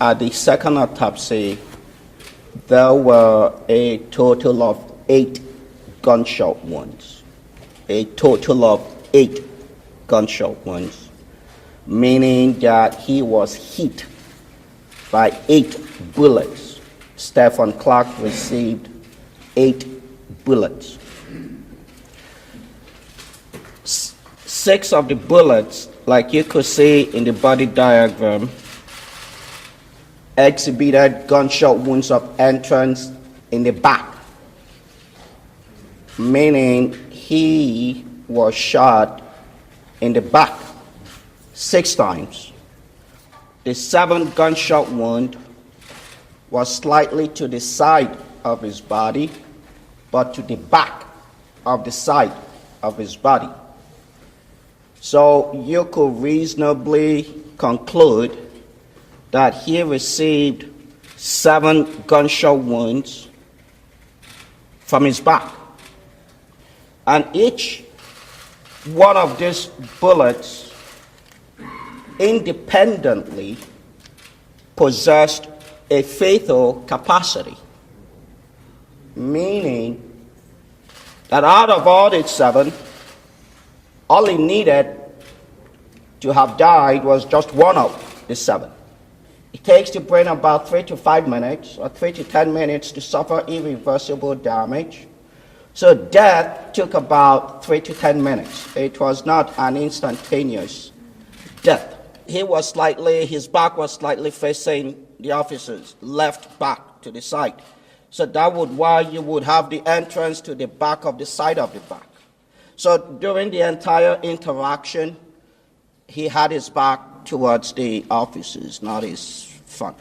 At the second autopsy, there were a total of 8 gunshot wounds. A total of 8 gunshot wounds, meaning that he was hit by 8 bullets. Stephon Clark received 8 bullets. 6 of the bullets, like you could see in the body diagram, exhibited gunshot wounds of entrance in the back, meaning he was shot in the back 6 times. The 7th gunshot wound was slightly to the side of his body, but to the back of the side of his body. So you could reasonably conclude that he received 7 gunshot wounds from his back. And each one of these bullets independently possessed a fatal capacity, meaning that out of all the 7, all he needed to have died was just one of the 7. It takes the brain about 3 to 5 minutes or 3 to 10 minutes to suffer irreversible damage. So death took about 3 to 10 minutes. It was not an instantaneous death. His back was slightly facing the officers, left back to the side. So that would why you would have the entrance to the back of the side of the back. So during the entire interaction, he had his back towards the officers, not his front.